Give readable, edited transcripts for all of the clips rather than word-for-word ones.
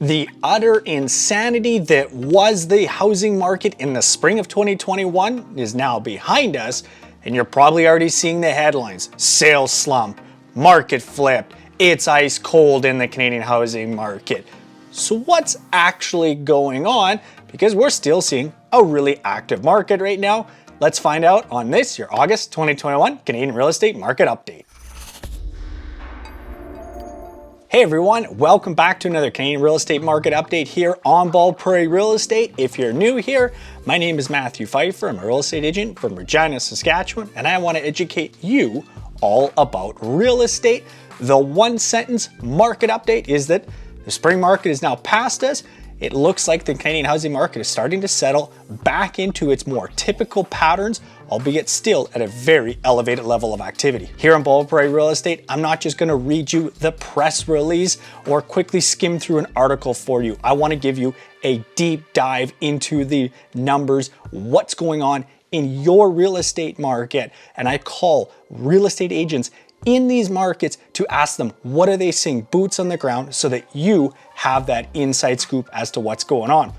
The utter insanity that was the housing market in the spring of 2021 is now behind us, and you're probably already seeing the headlines. Sales slump, market flipped, it's ice cold in the Canadian housing market. So what's actually going on? Because we're still seeing a really active market right now. Let's find out on this, your August 2021 Canadian Real Estate Market Update. Hey everyone, welcome back to another Canadian Real Estate Market Update here on Prairie Real Estate. If you're new here, my name is Matthew Pfeiffer. I'm a real estate agent from Regina, Saskatchewan, and I want to educate you all about real estate. The one sentence market update is that the spring market is now past us. It looks like the Canadian housing market is starting to settle back into its more typical patterns, albeit still at a very elevated level of activity. Here on Prairie Real Estate, I'm not just going to read you the press release or quickly skim through an article for you. I want to give you a deep dive into the numbers, what's going on in your real estate market. And I call real estate agents in these markets to ask them, what are they seeing boots on the ground, so that you have that inside scoop as to what's going on.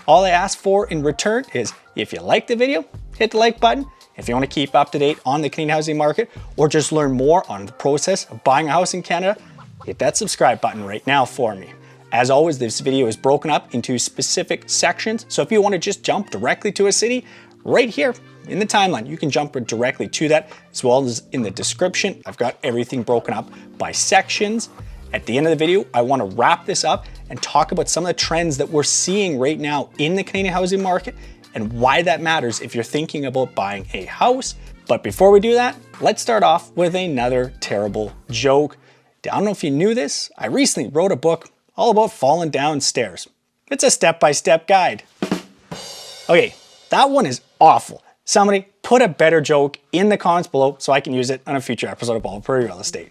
All I ask for in return is, if you like the video, hit the like button. If you want to keep up to date on the Canadian housing market or just learn more on the process of buying a house in Canada, hit that subscribe button right now for me. As always, this video is broken up into specific sections, so if you want to just jump directly to a city, right here in the timeline, you can jump directly to that, as well as in the description. I've got everything broken up by sections. At the end of the video, I want to wrap this up and talk about some of the trends that we're seeing right now in the Canadian housing market and why that matters if you're thinking about buying a house. But before we do that, let's start off with another terrible joke. I don't know if you knew this. I recently wrote a book all about falling down stairs. It's a step-by-step guide. Okay, that one is awful. Somebody put a better joke in the comments below so I can use it on a future episode of Prairie Real Estate.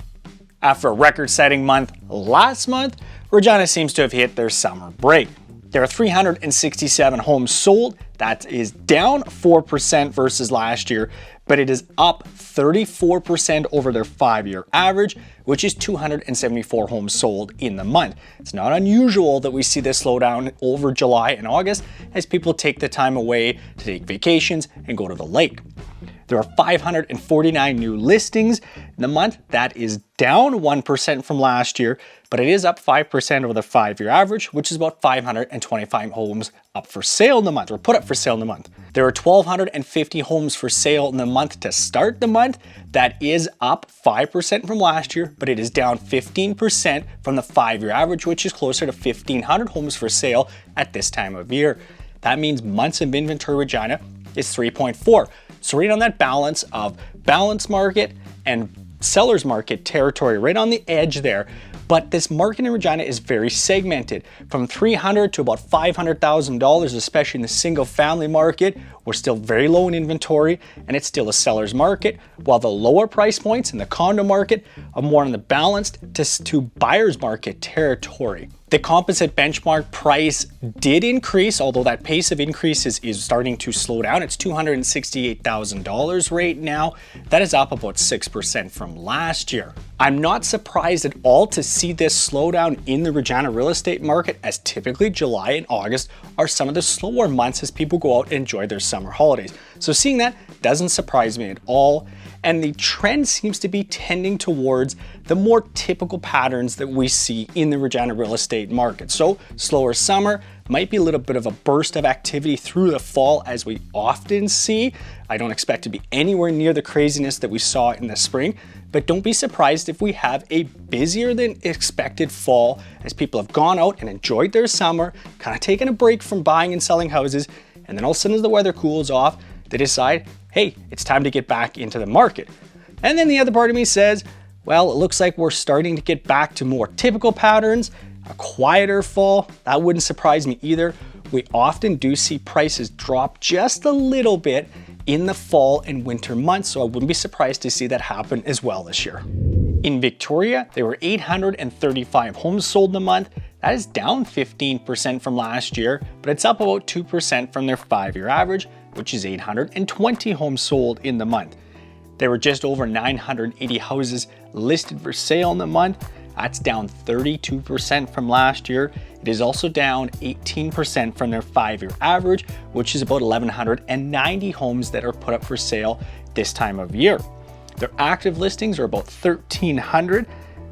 After a record-setting month last month, Regina seems to have hit their summer break. There are 367 homes sold. That is down 4% versus last year, but it is up 34% over their 5-year average, which is 274 homes sold in the month. It's not unusual that we see this slowdown over July and August as people take the time away to take vacations and go to the lake. There are 549 new listings in the month. That is down 1% from last year, but it is up 5% over the 5-year average, which is about 525 homes up for sale in the month, or put up for sale in the month. There are 1,250 homes for sale in the month to start the month. That is up 5% from last year, but it is down 15% from the 5-year average, which is closer to 1,500 homes for sale at this time of year. That means months of inventory Regina is 3.4. So right on that balance of balanced market and seller's market territory, right on the edge there. But this market in Regina is very segmented, from $300,000 to about $500,000, especially in the single family market. We're still very low in inventory and it's still a seller's market, while the lower price points in the condo market are more on the balanced to buyer's market territory. The composite benchmark price did increase, although that pace of increase is starting to slow down. It's $268,000 right now. That is up about 6% from last year. I'm not surprised at all to see this slowdown in the Regina real estate market, as typically July and August are some of the slower months as people go out and enjoy their summer holidays. So seeing that doesn't surprise me at all. And the trend seems to be tending towards the more typical patterns that we see in the Regina real estate market. So slower summer, might be a little bit of a burst of activity through the fall, as we often see. I don't expect to be anywhere near the craziness that we saw in the spring, but don't be surprised if we have a busier than expected fall as people have gone out and enjoyed their summer, kind of taken a break from buying and selling houses, and then all of a sudden as the weather cools off, they decide, hey, it's time to get back into the market. And then the other part of me says, well, it looks like we're starting to get back to more typical patterns, a quieter fall. That wouldn't surprise me either. We often do see prices drop just a little bit in the fall and winter months, so I wouldn't be surprised to see that happen as well this year. In Victoria, there were 835 homes sold in the month. That is down 15% from last year, but it's up about 2% from their 5-year average, which is 820 homes sold in the month. There were just over 980 houses listed for sale in the month. That's down 32% from last year. It is also down 18% from their 5-year average, which is about 1,190 homes that are put up for sale this time of year. Their active listings are about 1,300.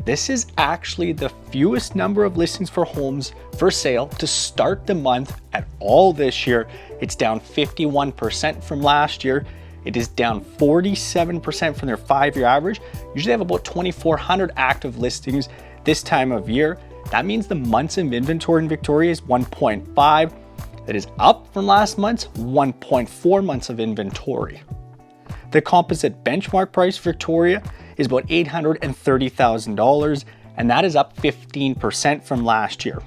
This is actually the fewest number of listings for homes for sale to start the month at all this year. It's down 51% from last year. It is down 47% from their 5-year average. Usually they have about 2,400 active listings this time of year. That means the months of inventory in Victoria is 1.5. That is up from last month's 1.4 months of inventory. The composite benchmark price for Victoria is about $830,000, and that is up 15% from last year.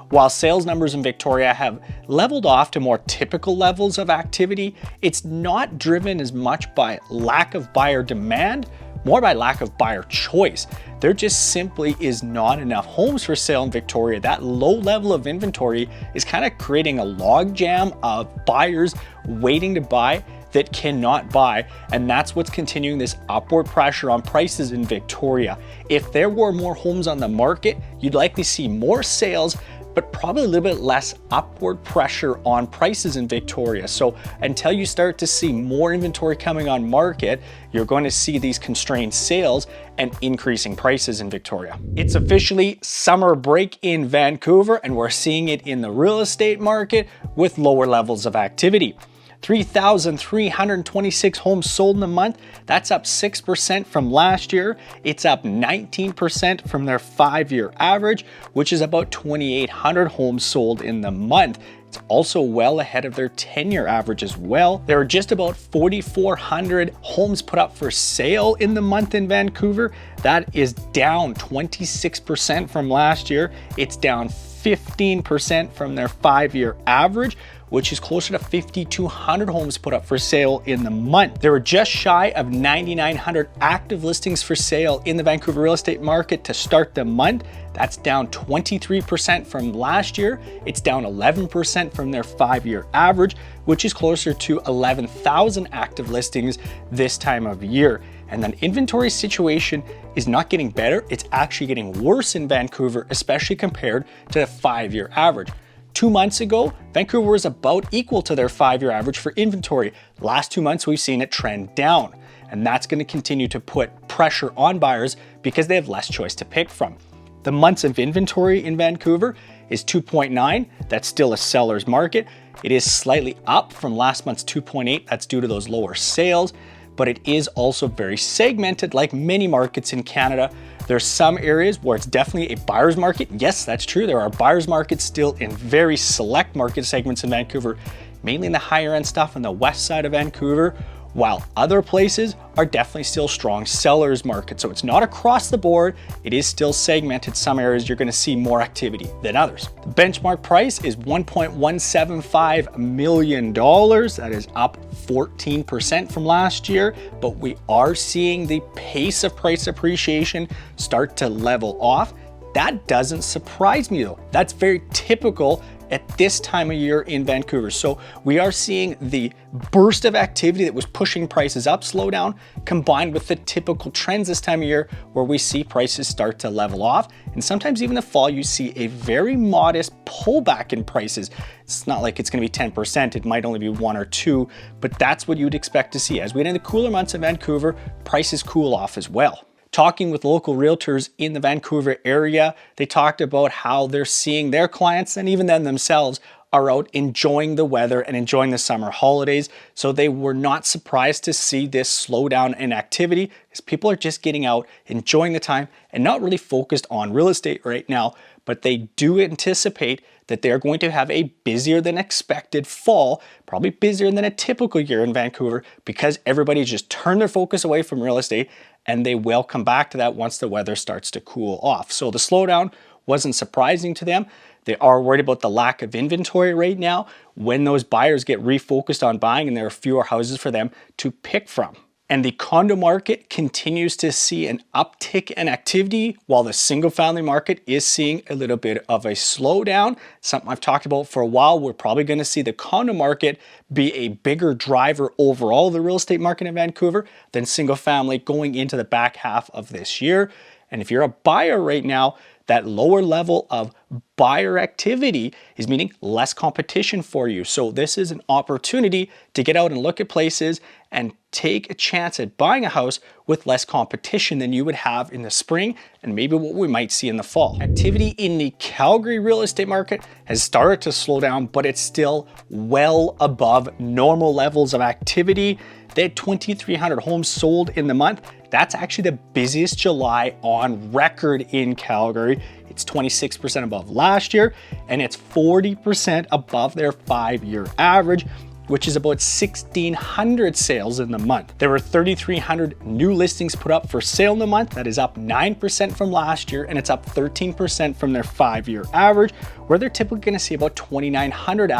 While sales numbers in Victoria have leveled off to more typical levels of activity, it's not driven as much by lack of buyer demand, more by lack of buyer choice. There just simply is not enough homes for sale in Victoria. That low level of inventory is kind of creating a logjam of buyers waiting to buy that cannot buy, and that's what's continuing this upward pressure on prices in Victoria. If there were more homes on the market, you'd likely see more sales, but probably a little bit less upward pressure on prices in Victoria. So until you start to see more inventory coming on market, you're going to see these constrained sales and increasing prices in Victoria. It's officially summer break in Vancouver, and we're seeing it in the real estate market with lower levels of activity. 3,326 homes sold in the month. That's up 6% from last year. It's up 19% from their 5-year average, which is about 2,800 homes sold in the month. It's also well ahead of their 10-year average as well. There are just about 4,400 homes put up for sale in the month in Vancouver. That is down 26% from last year. It's down 15% from their 5-year average, which is closer to 5,200 homes put up for sale in the month. There were just shy of 9,900 active listings for sale in the Vancouver real estate market to start the month. That's down 23% from last year. It's down 11% from their 5-year average, which is closer to 11,000 active listings this time of year. And then inventory situation is not getting better. It's actually getting worse in Vancouver, especially compared to the 5-year average. 2 months ago, Vancouver was about equal to their 5-year average for inventory. Last 2 months, we've seen it trend down, and that's going to continue to put pressure on buyers because they have less choice to pick from. The months of inventory in Vancouver is 2.9. That's still a seller's market. It is slightly up from last month's 2.8. That's due to those lower sales, but it is also very segmented like many markets in Canada. There's some areas where it's definitely a buyer's market. Yes, that's true. There are buyer's markets still in very select market segments in Vancouver, mainly in the higher end stuff on the west side of Vancouver, while other places are definitely still strong sellers markets. So it's not across the board. It is still segmented. Some areas you're going to see more activity than others. The benchmark price is $1.175 million. That is up 14% from last year, but we are seeing the pace of price appreciation start to level off. That doesn't surprise me though. That's very typical at this time of year in Vancouver. So we are seeing the burst of activity that was pushing prices up slow down, combined with the typical trends this time of year where we see prices start to level off. And sometimes even in the fall, you see a very modest pullback in prices. It's not like it's going to be 10%. It might only be 1 or 2, but that's what you'd expect to see. As we get into the cooler months in Vancouver, prices cool off as well. Talking with local realtors in the Vancouver area, they talked about how they're seeing their clients and even them themselves are out enjoying the weather and enjoying the summer holidays. So they were not surprised to see this slowdown in activity because people are just getting out, enjoying the time and not really focused on real estate right now. But they do anticipate that they're going to have a busier than expected fall, probably busier than a typical year in Vancouver because everybody just turned their focus away from real estate, and they will come back to that once the weather starts to cool off. So the slowdown wasn't surprising to them. They are worried about the lack of inventory right now when those buyers get refocused on buying and there are fewer houses for them to pick from. And the condo market continues to see an uptick in activity while the single family market is seeing a little bit of a slowdown. Something I've talked about for a while. We're probably going to see the condo market be a bigger driver overall of the real estate market in Vancouver than single family going into the back half of this year. And if you're a buyer right now, that lower level of buyer activity is meaning less competition for you. So this is an opportunity to get out and look at places and take a chance at buying a house with less competition than you would have in the spring and maybe what we might see in the fall. Activity in the Calgary real estate market has started to slow down, but it's still well above normal levels of activity. They had 2,300 homes sold in the month. That's actually the busiest July on record in Calgary. It's 26% above last year, and it's 40% above their 5-year average, which is about 1,600 sales in the month. There were 3,300 new listings put up for sale in the month. That is up 9% from last year, and it's up 13% from their 5-year average, where they're typically gonna see about 2,900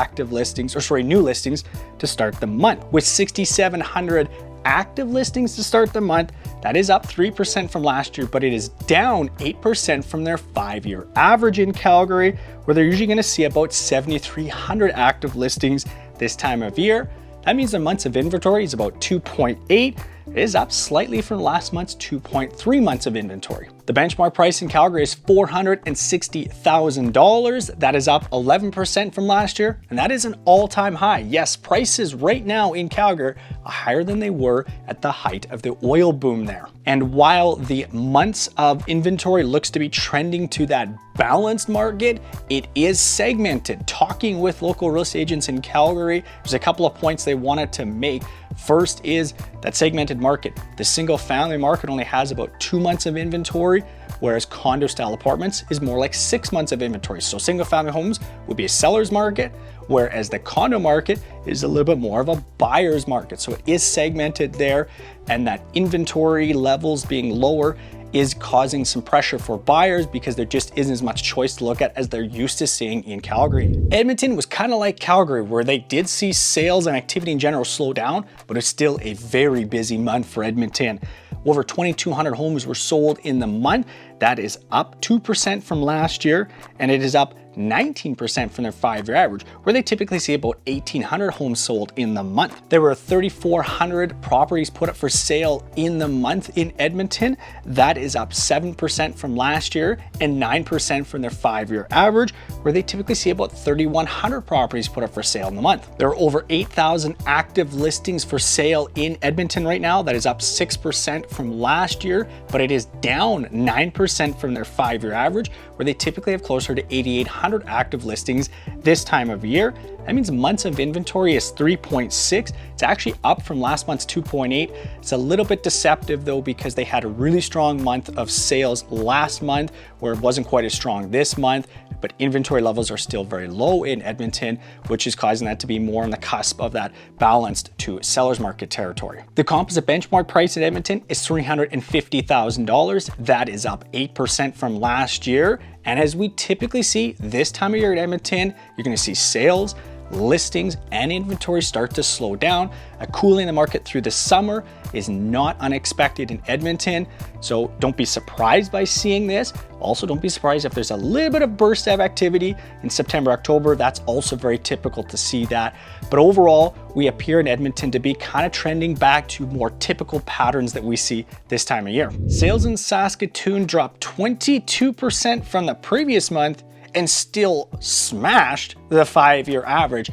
new listings to start the month. With 6,700 active listings to start the month, that is up 3% from last year, but it is down 8% from their 5-year average in Calgary, where they're usually gonna see about 7,300 active listings this time of year. That means the months of inventory is about 2.8. It is up slightly from last month's 2.3 months of inventory. The benchmark price in Calgary is $460,000. That is up 11% from last year, and that is an all-time high. Yes, prices right now in Calgary are higher than they were at the height of the oil boom there. And while the months of inventory looks to be trending to that balanced market, it is segmented. Talking with local real estate agents in Calgary, there's a couple of points they wanted to make. First is that segmented market. The single family market only has about 2 months of inventory, whereas condo style apartments is more like 6 months of inventory. So single family homes would be a seller's market, whereas the condo market is a little bit more of a buyer's market. So it is segmented there, and that inventory levels being lower is causing some pressure for buyers because there just isn't as much choice to look at as they're used to seeing in Calgary. Edmonton was kind of like Calgary, where they did see sales and activity in general slow down, but it's still a very busy month for Edmonton. Over 2,200 homes were sold in the month. That is up 2% from last year, and it is up 19% from their 5-year average, where they typically see about 1,800 homes sold in the month. There were 3,400 properties put up for sale in the month in Edmonton. That is up 7% from last year and 9% from their 5-year average, where they typically see about 3,100 properties put up for sale in the month. There are over 8,000 active listings for sale in Edmonton right now. That is up 6% from last year, but it is down 9% from their 5-year average, where they typically have closer to 8,800 active listings this time of year. That means months of inventory is 3.6. It's actually up from last month's 2.8. It's a little bit deceptive though, because they had a really strong month of sales last month where it wasn't quite as strong this month, but inventory levels are still very low in Edmonton, which is causing that to be more on the cusp of that balanced to seller's market territory. The composite benchmark price in Edmonton is $350,000. That is up 8% from last year. And as we typically see this time of year in Edmonton, you're gonna see sales, listings, and inventory start to slow down. A cooling in the market through the summer is not unexpected in Edmonton, so don't be surprised by seeing this. Also, don't be surprised if there's a little bit of burst of activity in September, October. That's also very typical to see that. But overall, we appear in Edmonton to be kind of trending back to more typical patterns that we see this time of year. Sales in Saskatoon dropped 22% from the previous month and still smashed the 5-year average.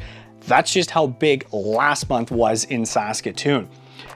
That's just how big last month was in Saskatoon.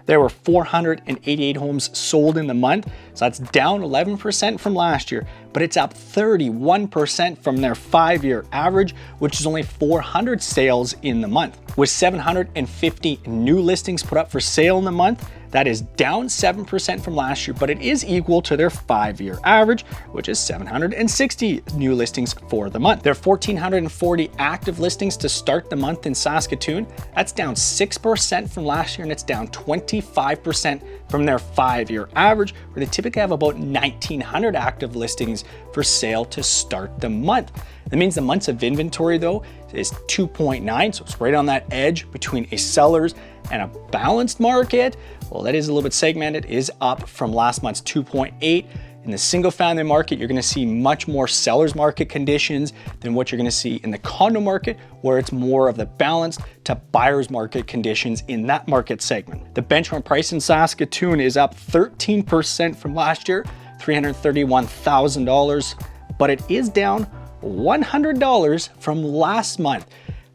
There were 488 homes sold in the month, so that's down 11% from last year, but it's up 31% from their 5-year average, which is only 400 sales in the month. With 750 new listings put up for sale in the month, that is down 7% from last year, but it is equal to their 5-year average, which is 760 new listings for the month. There are 1,440 active listings to start the month in Saskatoon. That's down 6% from last year, and it's down 25% from their 5-year average, where they typically have about 1,900 active listings for sale to start the month. That means the months of inventory though is 2.9, so it's right on that edge between a seller's and a balanced market. Well, that is a little bit segmented, it is up from last month's 2.8. In the single family market, you're gonna see much more seller's market conditions than what you're gonna see in the condo market, where it's more of the balanced to buyer's market conditions in that market segment. The benchmark price in Saskatoon is up 13% from last year. $331,000, but it is down $100 from last month.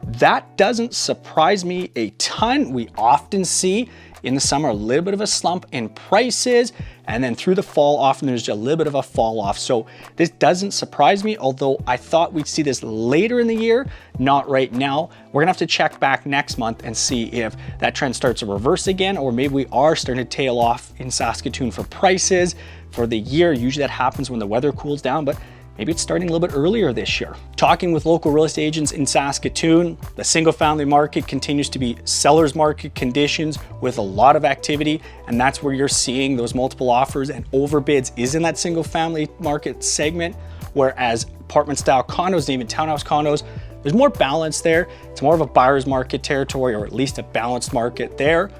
That doesn't surprise me a ton. We often see in the summer a little bit of a slump in prices, and then through the fall often there's a little bit of a fall off. So this doesn't surprise me, although I thought we'd see this later in the year, not right now. We're gonna have to check back next month and see if that trend starts to reverse again, or maybe we are starting to tail off in Saskatoon for prices for the year. Usually that happens when the weather cools down, but maybe it's starting a little bit earlier this year. Talking with local real estate agents in Saskatoon, the single family market continues to be seller's market conditions with a lot of activity, and that's where you're seeing those multiple offers and overbids is in that single family market segment, whereas apartment style condos and even townhouse condos, there's more balance there. It's more of a buyer's market territory, or at least a balanced market there.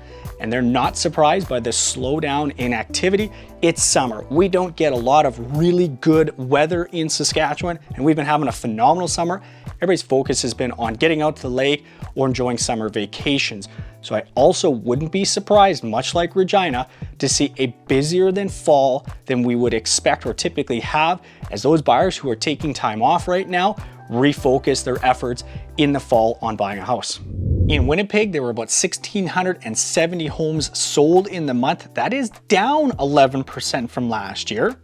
And they're not surprised by the slowdown in activity. It's summer. We don't get a lot of really good weather in Saskatchewan, and we've been having a phenomenal summer. Everybody's focus has been on getting out to the lake or enjoying summer vacations. So I also wouldn't be surprised, much like Regina, to see a busier than fall than we would expect or typically have, as those buyers who are taking time off right now refocus their efforts in the fall on buying a house. In Winnipeg, there were about 1,670 homes sold in the month. That is down 11% from last year.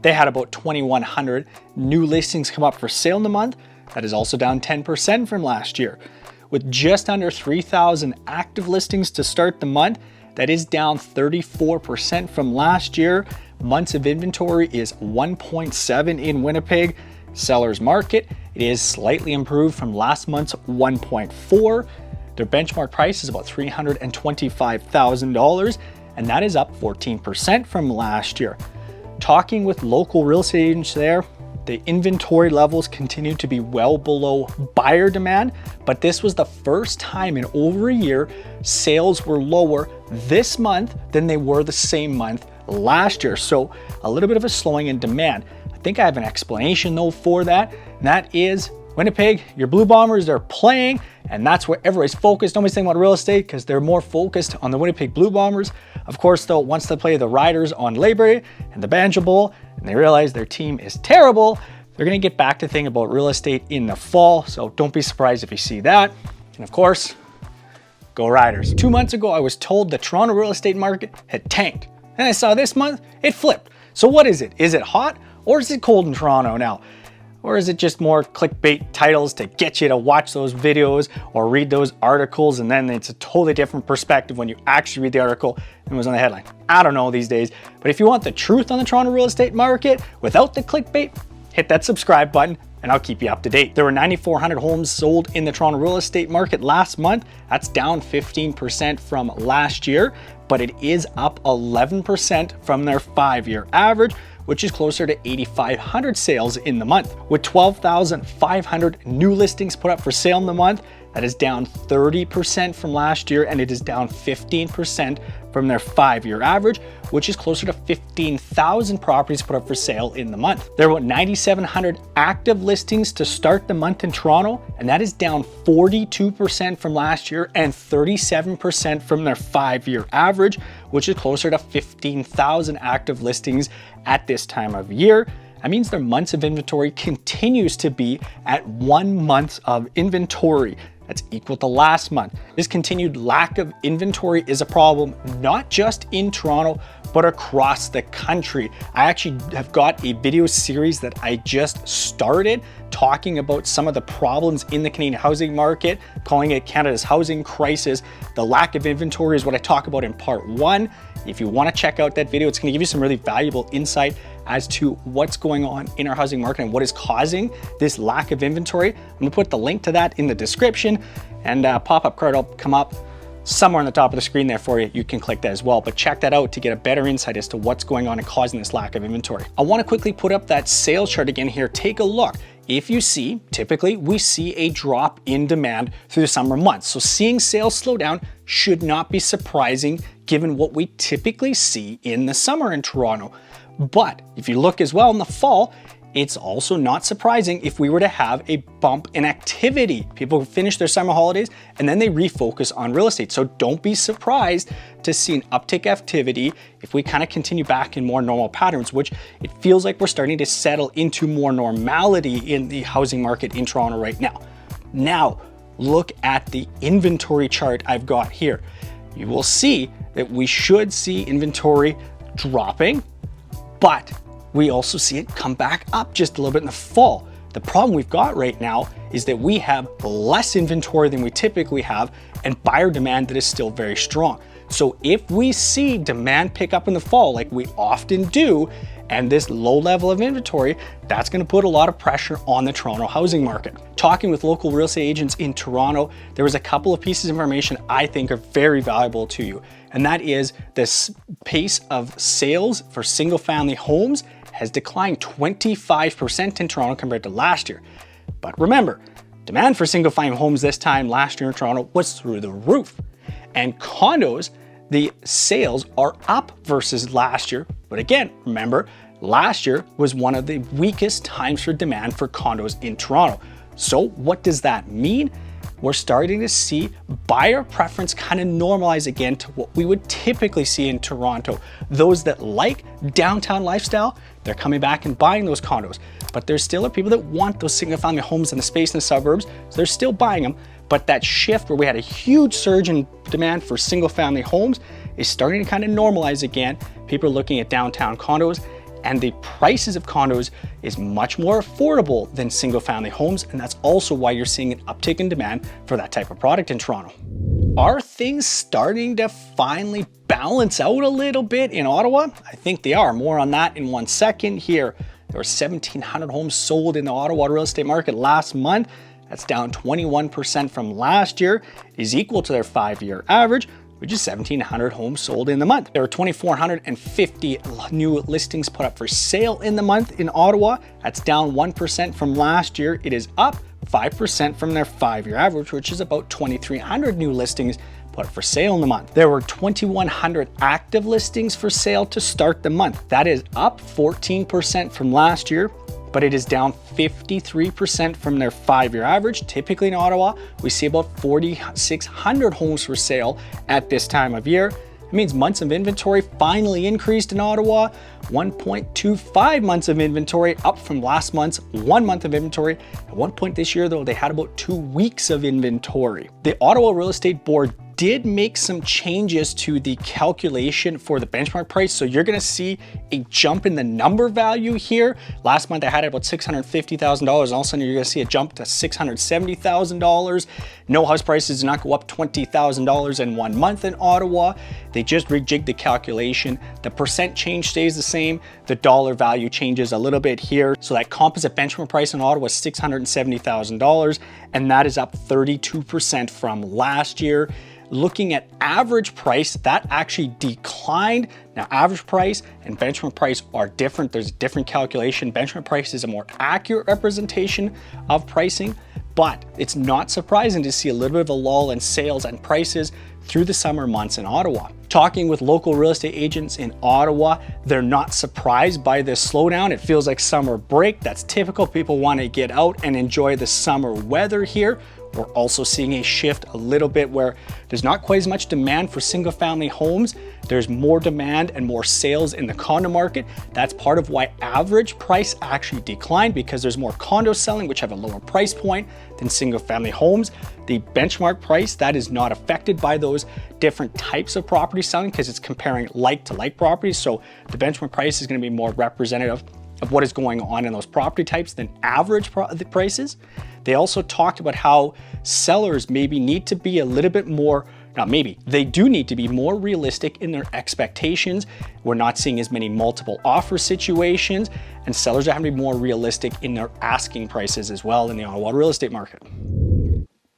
They had about 2,100 new listings come up for sale in the month. That is also down 10% from last year. With just under 3,000 active listings to start the month, that is down 34% from last year. Months of inventory is 1.7 in Winnipeg. Seller's market, it is slightly improved from last month's 1.4. Their benchmark price is about $325,000, and that is up 14% from last year. Talking with local real estate agents there, the inventory levels continue to be well below buyer demand, but this was the first time in over a year sales were lower this month than they were the same month last year. So a little bit of a slowing in demand. I think I have an explanation though for that, and that is Winnipeg, your Blue Bombers, they're playing, and that's where everybody's focused. Nobody's thinking about real estate because they're more focused on the Winnipeg Blue Bombers. Of course, though, once they play the Riders on Labor Day and the Banjo Bowl, and they realize their team is terrible, they're going to get back to thinking about real estate in the fall. So don't be surprised if you see that. And of course, go Riders. 2 months ago, I was told the Toronto real estate market had tanked. And I saw this month, it flipped. So what is it? Is it hot or is it cold in Toronto now? Or is it just more clickbait titles to get you to watch those videos or read those articles, and then it's a totally different perspective when you actually read the article than was on the headline? I don't know these days, but if you want the truth on the Toronto real estate market without the clickbait, hit that subscribe button and I'll keep you up to date. There were 9,400 homes sold in the Toronto real estate market last month. That's down 15% from last year, but it is up 11% from their 5-year average, which is closer to 8,500 sales in the month. With 12,500 new listings put up for sale in the month, that is down 30% from last year, and it is down 15% from their 5-year average, which is closer to 15,000 properties put up for sale in the month. There are about 9,700 active listings to start the month in Toronto, and that is down 42% from last year and 37% from their 5-year average, which is closer to 15,000 active listings at this time of year. That means their months of inventory continues to be at 1 month of inventory. That's equal to last month. This continued lack of inventory is a problem, not just in Toronto, but across the country. I actually have got a video series that I just started talking about some of the problems in the Canadian housing market, calling it Canada's housing crisis. The lack of inventory is what I talk about in part 1. If you want to check out that video, it's going to give you some really valuable insight as to what's going on in our housing market and what is causing this lack of inventory. I'm going to put the link to that in the description, and a pop-up card will come up somewhere on the top of the screen there for you. You can click that as well, but check that out to get a better insight as to what's going on and causing this lack of inventory. I want to quickly put up that sales chart again here. Take a look. If you see, typically we see a drop in demand through the summer months. So seeing sales slow down should not be surprising given what we typically see in the summer in Toronto. But if you look as well in the fall, It's also not surprising if we were to have a bump in activity. People finish their summer holidays and then they refocus on real estate. So don't be surprised to see an uptick activity if we kind of continue back in more normal patterns, which it feels like we're starting to settle into more normality in the housing market in Toronto right now. Now, look at the inventory chart I've got here. You will see that we should see inventory dropping, but we also see it come back up just a little bit in the fall. The problem we've got right now is that we have less inventory than we typically have and buyer demand that is still very strong. So if we see demand pick up in the fall, like we often do, and this low level of inventory, that's going to put a lot of pressure on the Toronto housing market. Talking with local real estate agents in Toronto, there was a couple of pieces of information I think are very valuable to you. And that is this pace of sales for single family homes has declined 25% in Toronto compared to last year. But remember, demand for single family homes this time last year in Toronto was through the roof. And condos, the sales are up versus last year. But again, remember, last year was one of the weakest times for demand for condos in Toronto. So what does that mean? We're starting to see buyer preference kind of normalize again to what we would typically see in Toronto. Those that like downtown lifestyle, they're coming back and buying those condos. But there still are people that want those single family homes and the space in the suburbs, so they're still buying them. But that shift where we had a huge surge in demand for single family homes is starting to kind of normalize again. People are looking at downtown condos, and the prices of condos is much more affordable than single family homes. And that's also why you're seeing an uptick in demand for that type of product in Toronto. Are things starting to finally balance out a little bit in Ottawa? I think they are. More on that in 1 second here. There were 1,700 homes sold in the Ottawa real estate market last month. That's down 21% from last year. It is equal to their 5-year average, which is 1,700 homes sold in the month. There were 2,450 new listings put up for sale in the month in Ottawa. That's down 1% from last year. It is up 5% from their 5-year average, which is about 2,300 new listings put up for sale in the month. There were 2,100 active listings for sale to start the month. That is up 14% from last year, but it is down 53% from their 5-year average. Typically in Ottawa, we see about 4,600 homes for sale at this time of year. It means months of inventory finally increased in Ottawa. 1.25 months of inventory, up from last month's 1 month of inventory. At one point this year though, they had about 2 weeks of inventory. The Ottawa Real Estate Board did make some changes to the calculation for the benchmark price. So you're gonna see a jump in the number value here. Last month I had it about $650,000, and all of a sudden you're gonna see a jump to $670,000. No house prices do not go up $20,000 in 1 month in Ottawa. They just rejigged the calculation. The percent change stays the same. The dollar value changes a little bit here. So that composite benchmark price in Ottawa is $670,000, and that is up 32% from last year. Looking at average price, that actually declined. Now, average price and benchmark price are different. There's a different calculation. Benchmark price is a more accurate representation of pricing, but it's not surprising to see a little bit of a lull in sales and prices through the summer months in Ottawa. Talking with local real estate agents in Ottawa, they're not surprised by this slowdown. It feels like summer break. That's typical. People want to get out and enjoy the summer weather here. We're also seeing a shift a little bit where there's not quite as much demand for single family homes. There's more demand and more sales in the condo market. That's part of why average price actually declined, because there's more condos selling, which have a lower price point than single family homes. The benchmark price, that is not affected by those different types of property selling because it's comparing like to like properties. So the benchmark price is going to be more representative of what is going on in those property types than average prices. They also talked about how sellers maybe need to be a little bit more, not maybe, they do need to be more realistic in their expectations. We're not seeing as many multiple offer situations, and sellers are having to be more realistic in their asking prices as well in the Ottawa real estate market.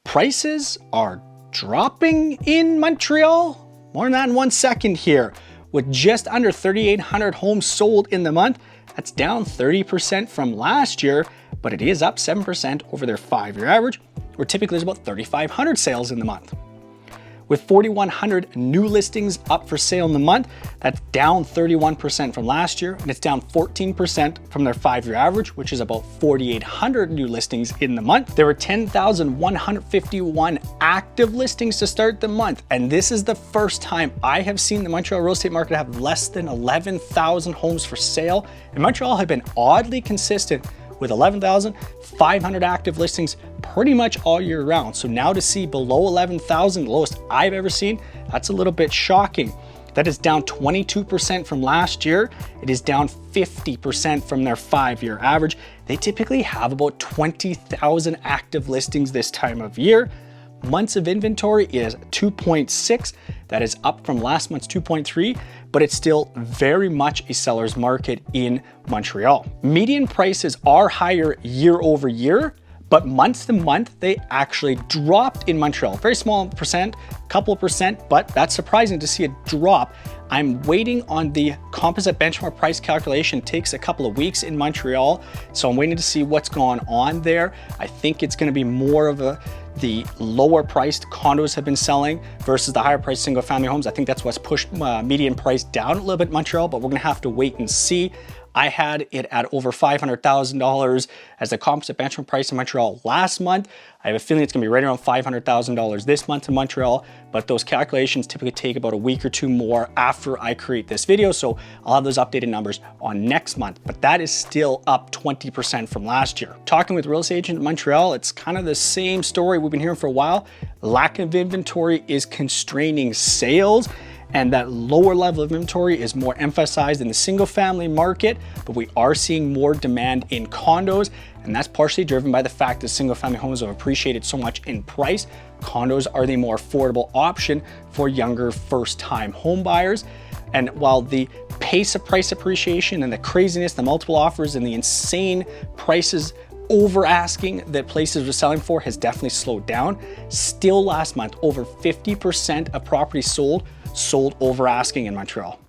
Prices are dropping in Montreal. More on that in 1 second here. With just under 3,800 homes sold in the month, that's down 30% from last year, but it is up 7% over their 5-year average, where typically there's about 3,500 sales in the month. with 4,100 new listings up for sale in the month. That's down 31% from last year, and it's down 14% from their 5-year average, which is about 4,800 new listings in the month. There were 10,151 active listings to start the month, and this is the first time I have seen the Montreal real estate market have less than 11,000 homes for sale, and Montreal had been oddly consistent with 11,500 active listings pretty much all year round. So now to see below 11,000, the lowest I've ever seen, that's a little bit shocking. That is down 22% from last year. It is down 50% from their 5-year average. They typically have about 20,000 active listings this time of year. Months of inventory is 2.6. That is up from last month's 2.3, but it's still very much a seller's market in Montreal. Median prices are higher year over year, but month to month, they actually dropped in Montreal. Very small percent, couple of percent, but that's surprising to see a drop. I'm waiting on the composite benchmark price calculation. It takes a couple of weeks in Montreal, so I'm waiting to see what's going on there. I think it's gonna be more of the lower priced condos have been selling versus the higher priced single family homes. I think that's what's pushed median price down a little bit in Montreal, but we're gonna have to wait and see. I had it at over $500,000 as the composite benchmark price in Montreal last month. I have a feeling it's gonna be right around $500,000 this month in Montreal, but those calculations typically take about a week or two more after I create this video, so I'll have those updated numbers on next month, but that is still up 20% from last year. Talking with real estate agent in Montreal, it's kind of the same story we've been hearing for a while. Lack of inventory is constraining sales, and that lower level of inventory is more emphasized in the single family market, but we are seeing more demand in condos, and that's partially driven by the fact that single family homes have appreciated so much in price. Condos are the more affordable option for younger first-time home buyers. And while the pace of price appreciation and the craziness, the multiple offers and the insane prices over asking that places were selling for has definitely slowed down. Still last month, over 50% of properties sold over asking in Montreal.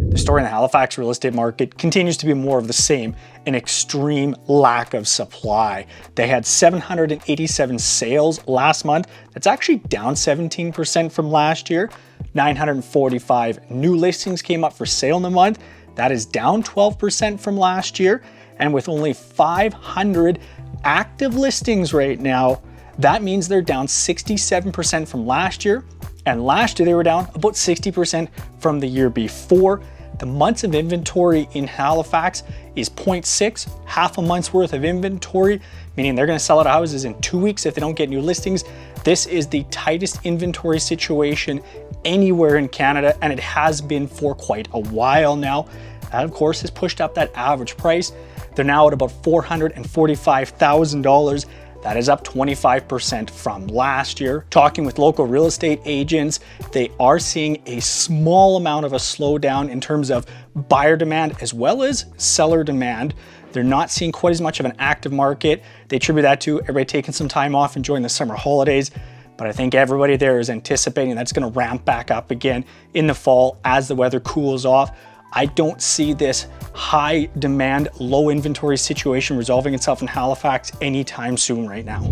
The story in the Halifax real estate market continues to be more of the same, an extreme lack of supply. They had 787 sales last month. That's actually down 17% from last year. 945 new listings came up for sale in the month. That is down 12% from last year. And with only 500 active listings right now, that means they're down 67% from last year. And last year they were down about 60% from the year before. The months of inventory in Halifax is 0.6, half a month's worth of inventory, meaning they're gonna sell out houses in 2 weeks if they don't get new listings. This is the tightest inventory situation anywhere in Canada, and it has been for quite a while now. That, of course, has pushed up that average price. They're now at about $445,000. That is up 25% from last year. Talking with local real estate agents, they are seeing a small amount of a slowdown in terms of buyer demand as well as seller demand. They're not seeing quite as much of an active market. They attribute that to everybody taking some time off, enjoying the summer holidays. But I think everybody there is anticipating that's gonna ramp back up again in the fall as the weather cools off. I don't see this high demand, low inventory situation resolving itself in Halifax anytime soon right now.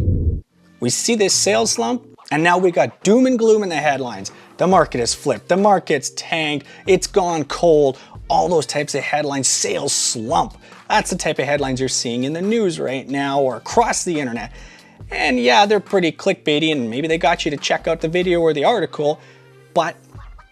We see this sales slump, and now we got doom and gloom in the headlines. The market has flipped, the market's tanked, it's gone cold, all those types of headlines, sales slump. That's the type of headlines you're seeing in the news right now or across the internet. And yeah, they're pretty clickbaity and maybe they got you to check out the video or the article, but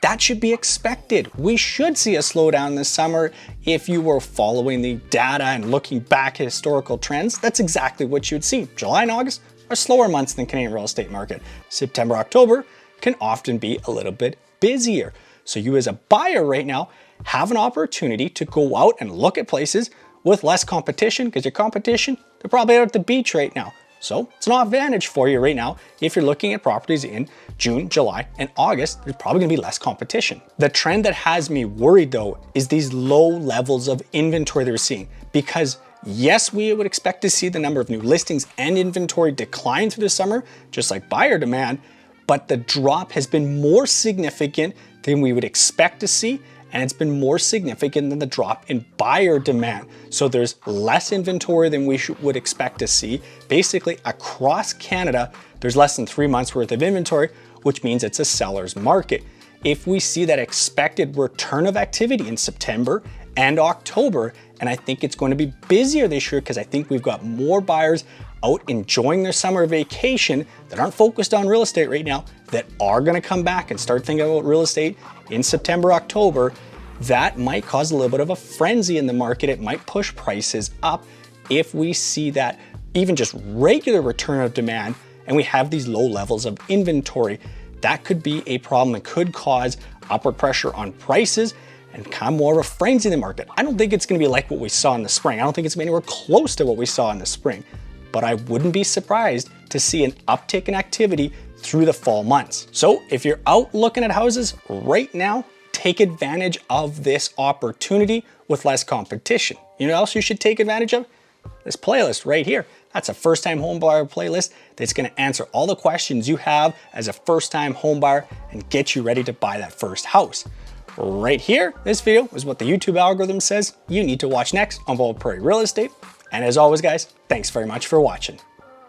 that should be expected. We should see a slowdown this summer if you were following the data and looking back at historical trends. That's exactly what you'd see. July and August are slower months than Canadian real estate market. September, October can often be a little bit busier. So you as a buyer right now have an opportunity to go out and look at places with less competition, because your competition, they're probably out at the beach right now. So it's an advantage for you right now. If you're looking at properties in June, July, and August, there's probably gonna be less competition. The trend that has me worried though is these low levels of inventory that we're seeing, because yes, we would expect to see the number of new listings and inventory decline through the summer, just like buyer demand, but the drop has been more significant than we would expect to see, and it's been more significant than the drop in buyer demand. So there's less inventory than we would expect to see. Basically, across Canada, there's less than 3 months worth of inventory, which means it's a seller's market. If we see that expected return of activity in September and October, and I think it's going to be busier this year because I think we've got more buyers out enjoying their summer vacation that aren't focused on real estate right now, that are going to come back and start thinking about real estate in September, October, that might cause a little bit of a frenzy in the market. It might push prices up if we see that even just regular return of demand and we have these low levels of inventory. That could be a problem. It could cause upward pressure on prices and kind of more of a frenzy in the market. I don't think it's going to be like what we saw in the spring. I don't think it's going to be anywhere close to what we saw in the spring, but I wouldn't be surprised to see an uptick in activity through the fall months. So if you're out looking at houses right now, take advantage of this opportunity with less competition. You know what else you should take advantage of? This playlist right here. That's a first-time homebuyer playlist that's going to answer all the questions you have as a first-time homebuyer and get you ready to buy that first house. Right here, this video is what the YouTube algorithm says you need to watch next on Prairie Real Estate. And as always, guys, thanks very much for watching.